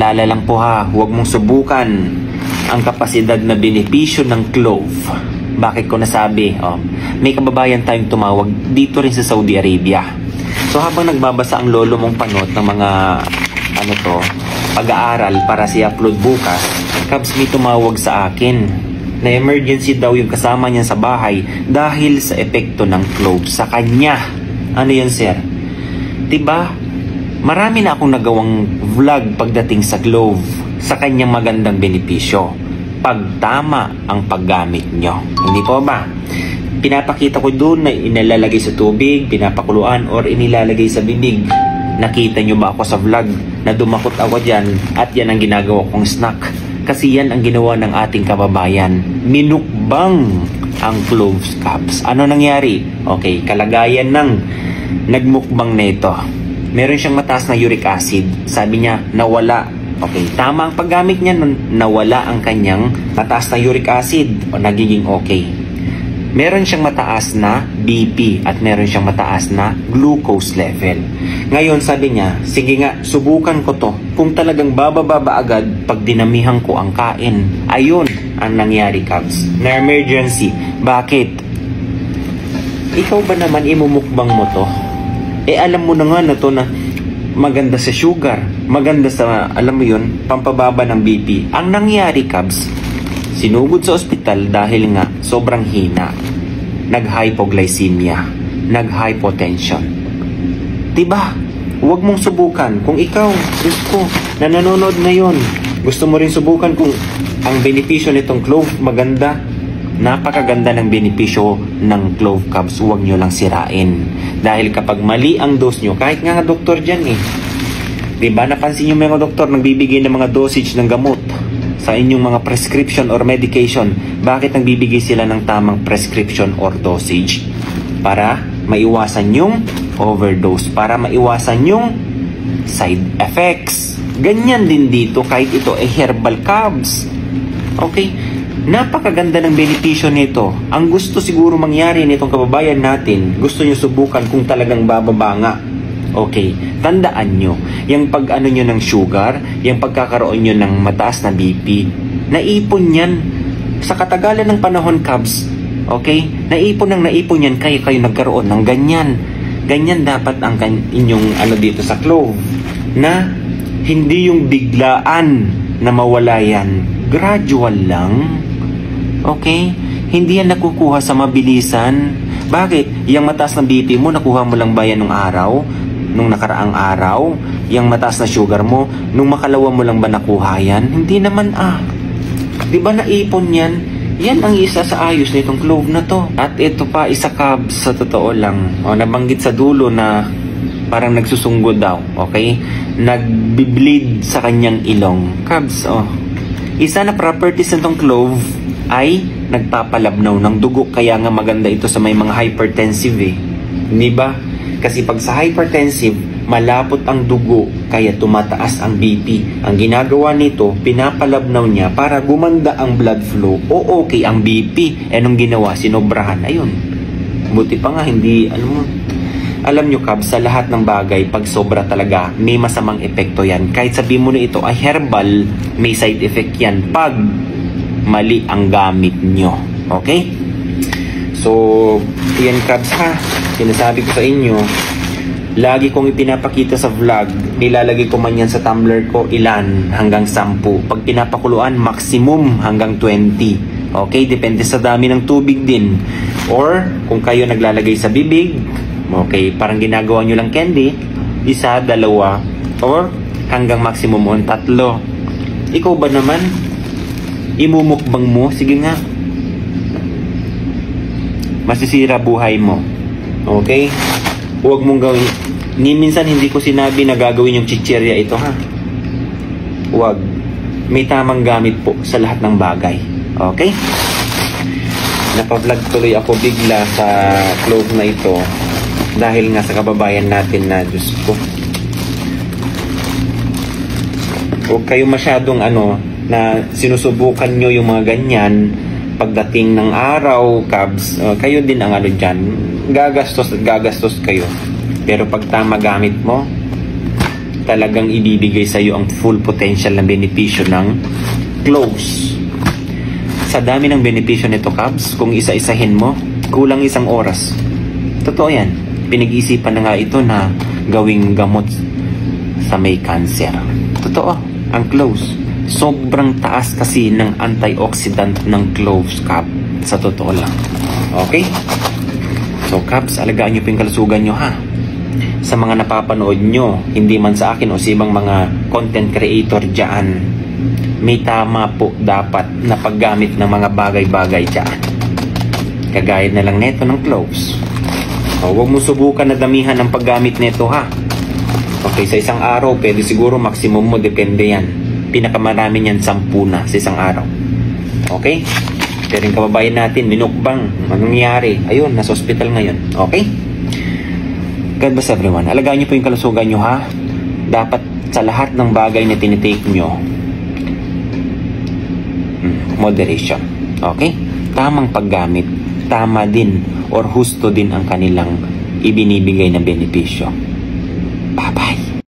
Lala lang po ha, huwag mong subukan ang kapasidad na benepisyo ng clove. Bakit ko nasabi? May kababayan tayong tumawag dito rin sa Saudi Arabia. So habang nagbabasa ang lolo mong panot ng mga pag-aaral para si-upload bukas, Kabs, may tumawag sa akin na emergency daw yung kasama niya sa bahay dahil sa epekto ng clove sa kanya. Ano yun, sir? Diba? Marami na akong nagawang vlog pagdating sa clove sa kanyang magandang benepisyo pag tama ang paggamit nyo. Hindi po ba? Pinapakita ko doon na inilalagay sa tubig, pinapakuluan, or inilalagay sa bibig. Nakita nyo ba ako sa vlog na dumakot ako dyan at yan ang ginagawa kong snack? Kasi yan ang ginawa ng ating kababayan. Minukbang ang cloves, Kabs. Ano nangyari? Okay, kalagayan ng nagmukbang na ito. Meron siyang mataas na uric acid. Sabi niya, nawala. Okay, tama ang paggamit niya nun, nawala ang kanyang mataas na uric acid o nagiging okay. Meron siyang mataas na BP at meron siyang mataas na glucose level. Ngayon, sabi niya, sige nga, subukan ko to. Kung talagang bababa agad pag dinamihan ko ang kain. Ayun ang nangyari, Kabs. Na emergency. Bakit? Ikaw ba naman imumukbang mo to? Alam mo na nga na to na maganda sa sugar, maganda sa, alam mo yun, pampababa ng BP. Ang nangyari, Kabs, sinugod sa ospital dahil nga sobrang hina. Nag-hypoglycemia, nag-hypotension. Diba? Huwag mong subukan. Kung ikaw, Diyos ko, na nanonood ngayon, gusto mo rin subukan kung ang benepisyo nitong clove maganda. Napakaganda ng benepisyo ng clove, Kabs. Huwag nyo lang sirain. Dahil kapag mali ang dose nyo, kahit nga doktor dyan diba, napansin nyo mga doktor nagbibigay ng mga dosage ng gamot sa inyong mga prescription or medication. Bakit nagbibigay sila ng tamang prescription or dosage? Para maiwasan yung overdose, para maiwasan yung side effects. Ganyan din dito, kahit ito ay herbal, Kabs. Okay? Napakaganda ng benepisyo nito. Ang gusto siguro mangyari nitong kababayan natin, gusto nyo subukan kung talagang bababa nga. Okay, tandaan nyo, yung pag-ano nyo ng sugar, yung pagkakaroon nyo ng mataas na BP, naipon yan sa katagalan ng panahon, Kabs. Okay? Naipon yan, kayo nagkaroon ng ganyan. Ganyan dapat ang inyong dito sa clove. Na hindi yung biglaan na mawala yan. Gradual lang. Okay? Hindi yan nakukuha sa mabilisan. Bakit? Yung mataas na BP mo, nakuha mo lang ba yan nung araw? Nung nakaraang araw? Yung mataas na sugar mo, nung makalawa mo lang ba nakuha yan? Hindi naman Di ba naipon yan? Yan ang isa sa ayos nitong clove na to. At ito pa, isa, Kabs, sa totoo lang. Nabanggit sa dulo na parang nagsusunggod daw. Okay? Nagbi-bleed sa kanyang ilong. Kabs, isa na properties nitong clove ay nagpapalabnaw ng dugo. Kaya nga maganda ito sa may mga hypertensive Hindi ba? Kasi pag sa hypertensive, malapot ang dugo, kaya tumataas ang BP. Ang ginagawa nito, pinapalabnaw niya para gumanda ang blood flow o okay ang BP. Anong ginawa? Sinobrahan. Ayun. Buti pa nga, hindi, alam nyo, Kabs, sa lahat ng bagay, pag sobra talaga, may masamang epekto yan. Kahit sabihin mo na ito ay herbal, may side effect yan pag mali ang gamit nyo. Okay? So, yan, Kabs, ha? Sinasabi ko sa inyo, lagi kong ipinapakita sa vlog, nilalagay ko man yan sa tumbler ko, ilan hanggang 10. Pag pinapakuluan, maximum hanggang 20. Okay? Depende sa dami ng tubig din. Or, kung kayo naglalagay sa bibig, okay, parang ginagawa nyo lang candy, 1, 2, or hanggang maximum 3. Ikaw ba naman? Imumukbang mo? Sige nga. Masisira buhay mo. Okay? Huwag mong gawin. Minsan hindi ko sinabi na gagawin yung chichirya ito, ha? Huwag. May tamang gamit po sa lahat ng bagay. Okay? Napa-vlog tuloy ako bigla sa clove na ito. Dahil nga sa kababayan natin na, Diyos ko. Huwag kayo masyadong na sinusubukan nyo yung mga ganyan. Pagdating ng araw, Kabs, kayo din ang dyan. Gagastos at gagastos kayo. Pero pag tama gamit mo, talagang ibibigay sa iyo ang full potential ng benepisyo ng cloves. Sa dami ng benepisyo nito, Cubs, kung isa-isahin mo, kulang 1 oras. Totoo yan. Pinag-iisipan na nga ito na gawing gamot sa may cancer. Totoo, ang cloves. Sobrang taas kasi ng antioxidant ng cloves, Cub. Sa totoo lang. Okay? So, Cubs, alagaan nyo po yung kalusugan nyo, ha? Sa mga napapanood nyo, hindi man sa akin o sa ibang mga content creator dyan, may tama po dapat na paggamit ng mga bagay-bagay dyan. Kagaya na lang neto ng cloves. O, huwag mo subukan na damihan ng paggamit neto, ha? Okay, sa isang araw, pwede siguro maximum mo, depende yan. Pinakamarami niyan 10 na sa isang araw. Okay? Pero yung kababayan natin, minukbang. Anong nangyari? Ayun, nasa hospital ngayon. Okay? God bless everyone. Alagaan niyo po yung kalusugan niyo, ha? Dapat sa lahat ng bagay na tinitake niyo, moderation. Okay? Tamang paggamit. Tama din or husto din ang kanilang ibinibigay na benepisyo. Bye-bye.